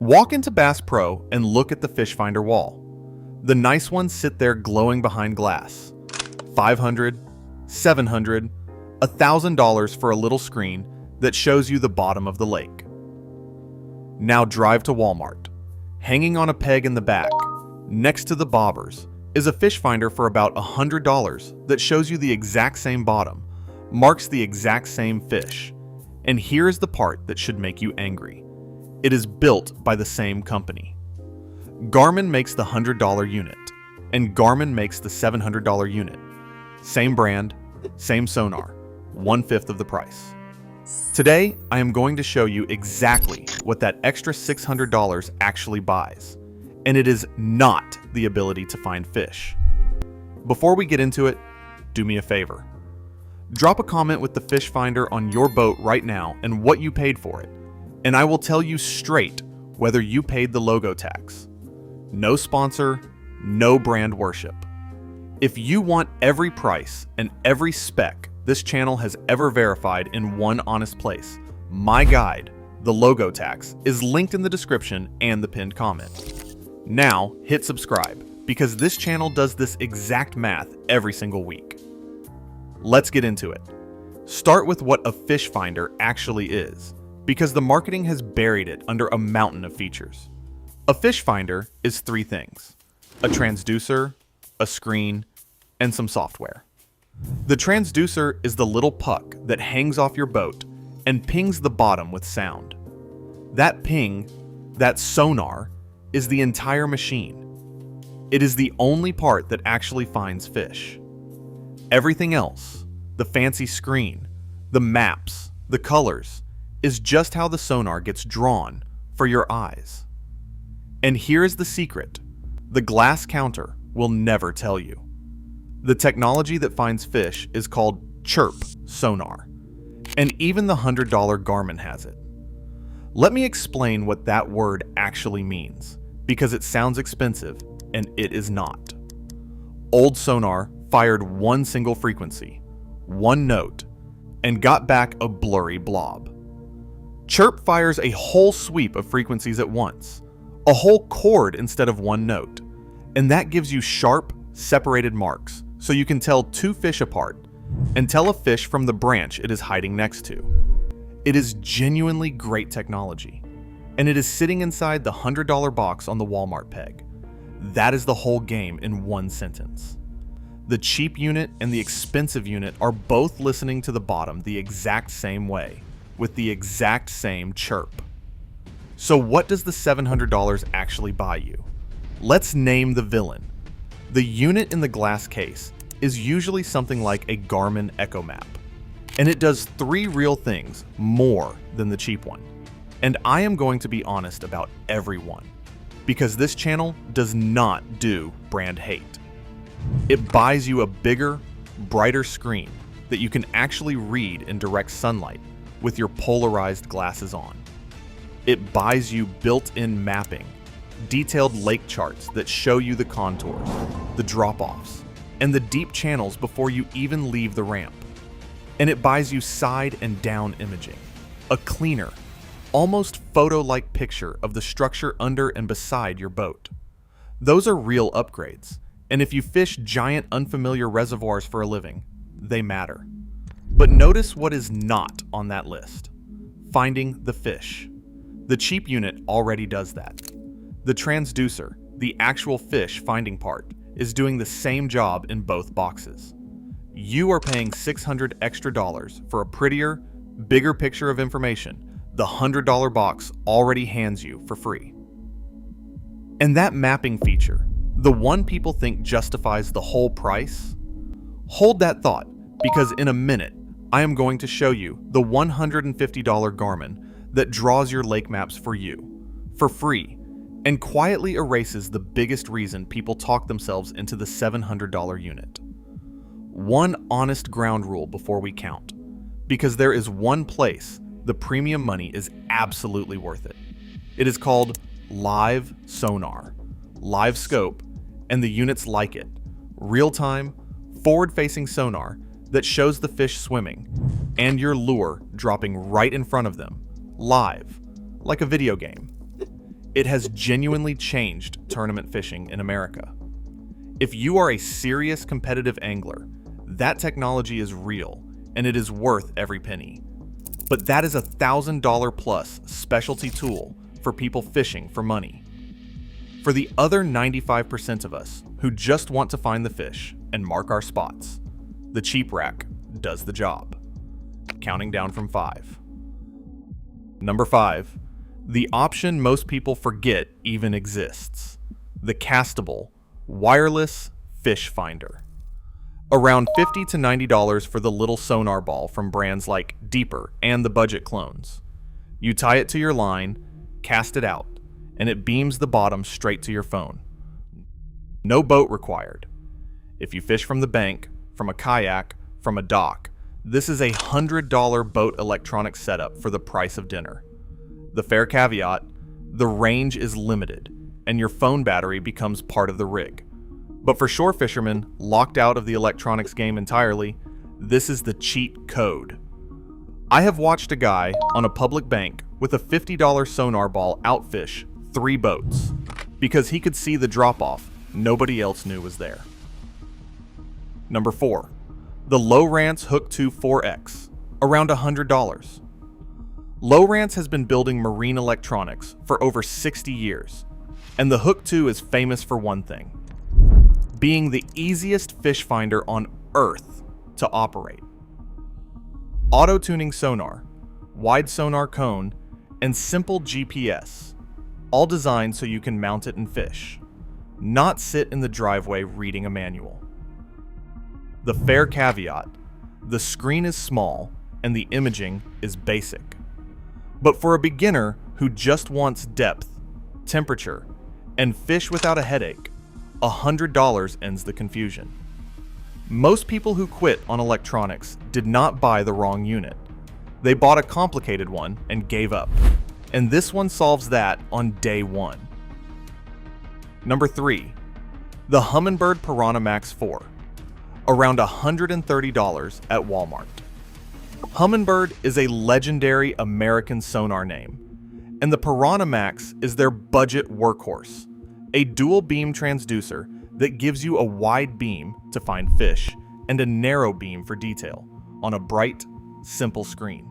Walk into Bass Pro and look at the fish finder wall. The nice ones sit there glowing behind glass. $500, $700, $1,000 for a little screen that shows you the bottom of the lake. Now drive to Walmart. Hanging on a peg in the back, next to the bobbers, is a fish finder for about $100 that shows you the exact same bottom, marks the exact same fish. And here is the part that should make you angry. It is built by the same company. Garmin makes the $100 unit, and Garmin makes the $700 unit. Same brand, same sonar, 1/5 of the price. Today, I am going to show you exactly what that extra $600 actually buys, and it is not the ability to find fish. Before we get into it, do me a favor. Drop a comment with the fish finder on your boat right now and what you paid for it, and I will tell you straight whether you paid the logo tax. No sponsor, no brand worship. If you want every price and every spec this channel has ever verified in one honest place, my guide, the logo tax, is linked in the description and the pinned comment. Now hit subscribe, because this channel does this exact math every single week. Let's get into it. Start with what a fish finder actually is, because the marketing has buried it under a mountain of features. A fish finder is three things: a transducer, a screen, and some software. The transducer is the little puck that hangs off your boat and pings the bottom with sound. That ping, that sonar, is the entire machine. It is the only part that actually finds fish. Everything else, the fancy screen, the maps, the colors, is just how the sonar gets drawn for your eyes. And here's the secret: the glass counter will never tell you. The technology that finds fish is called chirp sonar, and even the $100 Garmin has it. Let me explain what that word actually means, because it sounds expensive, and it is not. Old sonar fired one single frequency, one note, and got back a blurry blob. Chirp fires a whole sweep of frequencies at once, a whole chord instead of one note, and that gives you sharp, separated marks so you can tell two fish apart and tell a fish from the branch it is hiding next to. It is genuinely great technology, and it is sitting inside the $100 box on the Walmart peg. That is the whole game in one sentence. The cheap unit and the expensive unit are both listening to the bottom the exact same way, with the exact same chirp. So what does the $700 actually buy you? Let's name the villain. The unit in the glass case is usually something like a Garmin Echo Map, and it does three real things more than the cheap one. And I am going to be honest about every one, because this channel does not do brand hate. It buys you a bigger, brighter screen that you can actually read in direct sunlight with your polarized glasses on. It buys you built-in mapping, detailed lake charts that show you the contours, the drop-offs, and the deep channels before you even leave the ramp. And it buys you side and down imaging, a cleaner, almost photo-like picture of the structure under and beside your boat. Those are real upgrades, and if you fish giant unfamiliar reservoirs for a living, they matter. But notice what is not on that list: finding the fish. The cheap unit already does that. The transducer, the actual fish finding part, is doing the same job in both boxes. You are paying $600 extra for a prettier, bigger picture of information the $100 box already hands you for free. And that mapping feature, the one people think justifies the whole price? Hold that thought, because in a minute, I am going to show you the $150 Garmin that draws your lake maps for you, for free, and quietly erases the biggest reason people talk themselves into the $700 unit. One honest ground rule before we count, because there is one place the premium money is absolutely worth it. It is called live sonar, live scope, and the units like it: real-time, forward-facing sonar that shows the fish swimming and your lure dropping right in front of them, live, like a video game. It has genuinely changed tournament fishing in America. If you are a serious competitive angler, that technology is real and it is worth every penny. But that is a $1,000 plus specialty tool for people fishing for money. For the other 95% of us who just want to find the fish and mark our spots, the cheap rack does the job. Counting down from 5. Number 5. The option most people forget even exists. The castable, wireless fish finder. Around $50 to $90 for the little sonar ball from brands like Deeper and the budget clones. You tie it to your line, cast it out, and it beams the bottom straight to your phone. No boat required. If you fish from the bank, from a kayak, from a dock, this is a $100 boat electronic setup for the price of dinner. The fair caveat, the range is limited, and your phone battery becomes part of the rig. But for shore fishermen locked out of the electronics game entirely, this is the cheat code. I have watched a guy on a public bank with a $50 sonar ball outfish 3 boats because he could see the drop-off nobody else knew was there. Number 4. The Lowrance Hook 2 4X, around $100. Lowrance has been building marine electronics for over 60 years, and the Hook 2 is famous for one thing: being the easiest fish finder on Earth to operate. Auto-tuning sonar, wide sonar cone, and simple GPS, all designed so you can mount it and fish, not sit in the driveway reading a manual. The fair caveat, the screen is small and the imaging is basic. But for a beginner who just wants depth, temperature, and fish without a headache, $100 ends the confusion. Most people who quit on electronics did not buy the wrong unit. They bought a complicated one and gave up. And this one solves that on day 1. Number 3. The Humminbird Piranha Max 4. Around $130 at Walmart. Humminbird is a legendary American sonar name, and the Piranha Max is their budget workhorse, a dual beam transducer that gives you a wide beam to find fish and a narrow beam for detail on a bright, simple screen.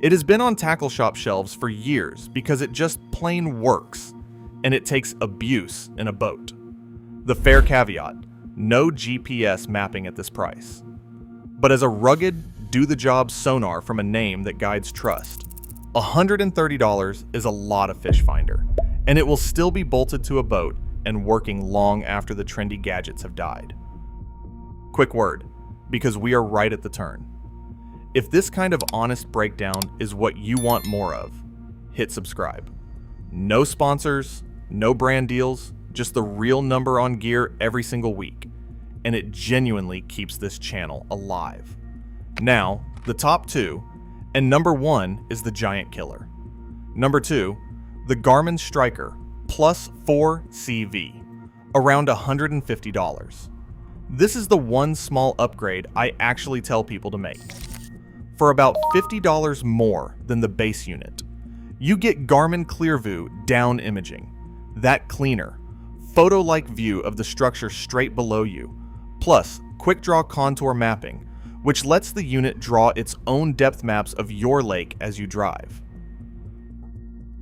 It has been on tackle shop shelves for years because it just plain works, and it takes abuse in a boat. The fair caveat, no GPS mapping at this price. But as a rugged, do-the-job sonar from a name that guides trust, $130 is a lot of fish finder, and it will still be bolted to a boat and working long after the trendy gadgets have died. Quick word, because we are right at the turn. If this kind of honest breakdown is what you want more of, hit subscribe. No sponsors, no brand deals, just the real number on gear every single week, and it genuinely keeps this channel alive. Now, the top 2, and number 1 is the Giant Killer. Number 2, the Garmin Striker Plus 4 CV, around $150. This is the one small upgrade I actually tell people to make. For about $50 more than the base unit, you get Garmin Clearview down imaging, that cleaner, photo-like view of the structure straight below you, plus quick draw contour mapping, which lets the unit draw its own depth maps of your lake as you drive.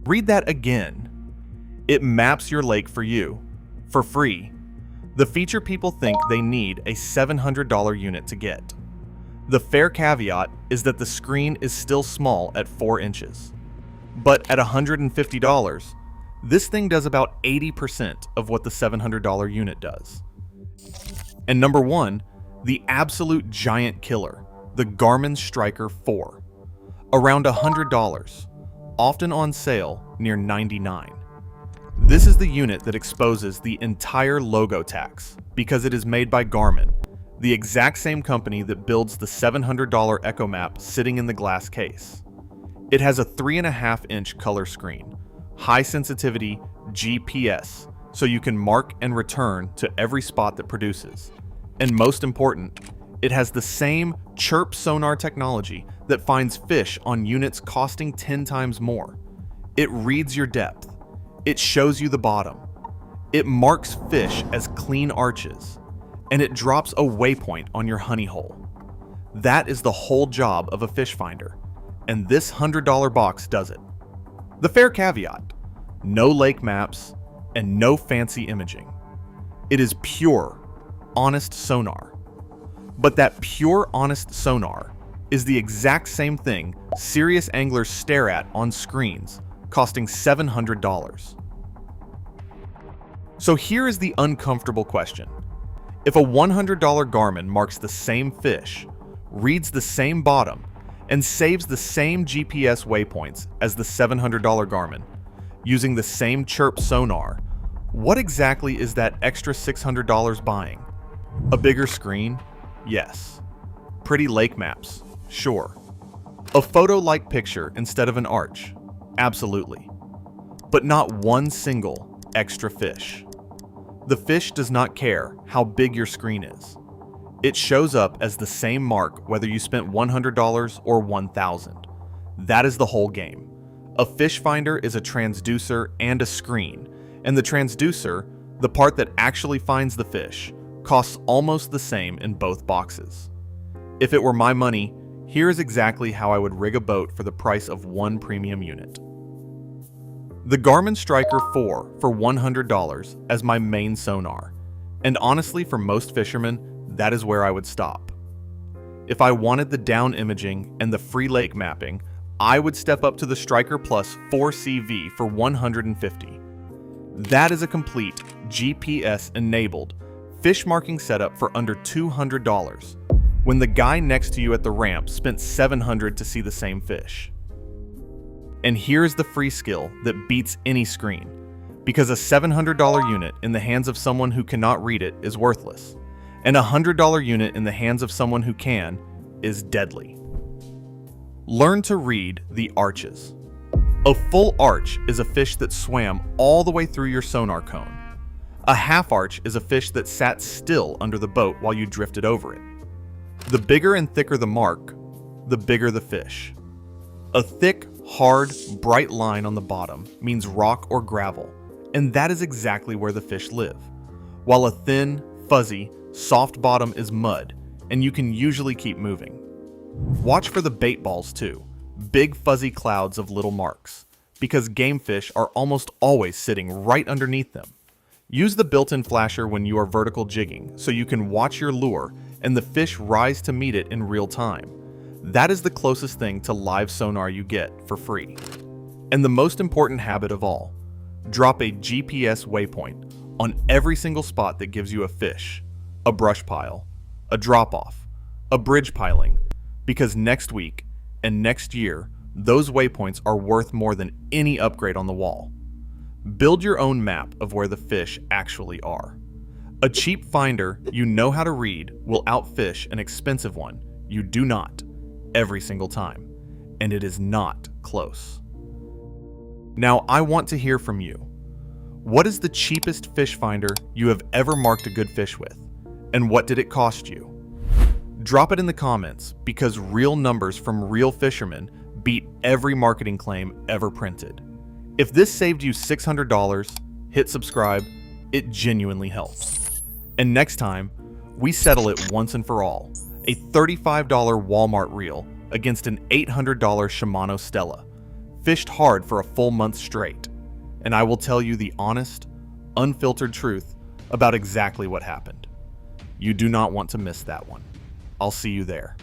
Read that again. It maps your lake for you, for free. The feature people think they need a $700 unit to get. The fair caveat is that the screen is still small at 4 inches. But at $150, this thing does about 80% of what the $700 unit does. And number 1, the absolute giant killer, the Garmin Striker 4. Around $100, often on sale near $99. This is the unit that exposes the entire logo tax because it is made by Garmin, the exact same company that builds the $700 Echo Map sitting in the glass case. It has a 3.5-inch color screen, high sensitivity GPS, so you can mark and return to every spot that produces. And most important, it has the same chirp sonar technology that finds fish on units costing 10 times more. It reads your depth. It shows you the bottom. It marks fish as clean arches. And it drops a waypoint on your honey hole. That is the whole job of a fish finder. And this $100 box does it. The fair caveat: no lake maps and no fancy imaging. It is pure, honest sonar. But that pure, honest sonar is the exact same thing serious anglers stare at on screens, costing $700. So here is the uncomfortable question. If a $100 Garmin marks the same fish, reads the same bottom, and saves the same GPS waypoints as the $700 Garmin, using the same chirp sonar, what exactly is that extra $600 buying? A bigger screen? Yes. Pretty lake maps? Sure. A photo-like picture instead of an arch? Absolutely. But not one single extra fish. The fish does not care how big your screen is. It shows up as the same mark whether you spent $100 or $1,000. That is the whole game. A fish finder is a transducer and a screen, and the transducer, the part that actually finds the fish, costs almost the same in both boxes. If it were my money, here is exactly how I would rig a boat for the price of one premium unit. The Garmin Striker 4 for $100 as my main sonar, and honestly for most fishermen, that is where I would stop. If I wanted the down imaging and the free lake mapping, I would step up to the Striker Plus 4CV for $150. That is a complete GPS-enabled fish marking setup for under $200, when the guy next to you at the ramp spent $700 to see the same fish. And here's the free skill that beats any screen, because a $700 unit in the hands of someone who cannot read it is worthless, and a $100 unit in the hands of someone who can is deadly. Learn to read the arches. A full arch is a fish that swam all the way through your sonar cone. A half arch is a fish that sat still under the boat while you drifted over it. The bigger and thicker the mark, the bigger the fish. A thick, hard, bright line on the bottom means rock or gravel, and that is exactly where the fish live, while a thin, fuzzy, soft bottom is mud, and you can usually keep moving. Watch for the bait balls too, big fuzzy clouds of little marks, because game fish are almost always sitting right underneath them. Use the built-in flasher when you are vertical jigging so you can watch your lure and the fish rise to meet it in real time. That is the closest thing to live sonar you get for free. And the most important habit of all, drop a GPS waypoint on every single spot that gives you a fish, a brush pile, a drop-off, a bridge piling, because next week and next year, those waypoints are worth more than any upgrade on the wall. Build your own map of where the fish actually are. A cheap finder you know how to read will outfish an expensive one you do not every single time, and it is not close. Now I want to hear from you. What is the cheapest fish finder you have ever marked a good fish with, and what did it cost you? Drop it in the comments, because real numbers from real fishermen beat every marketing claim ever printed. If this saved you $600, hit subscribe, it genuinely helps. And next time, we settle it once and for all, a $35 Walmart reel against an $800 Shimano Stella, fished hard for a full month straight, and I will tell you the honest, unfiltered truth about exactly what happened. You do not want to miss that one. I'll see you there.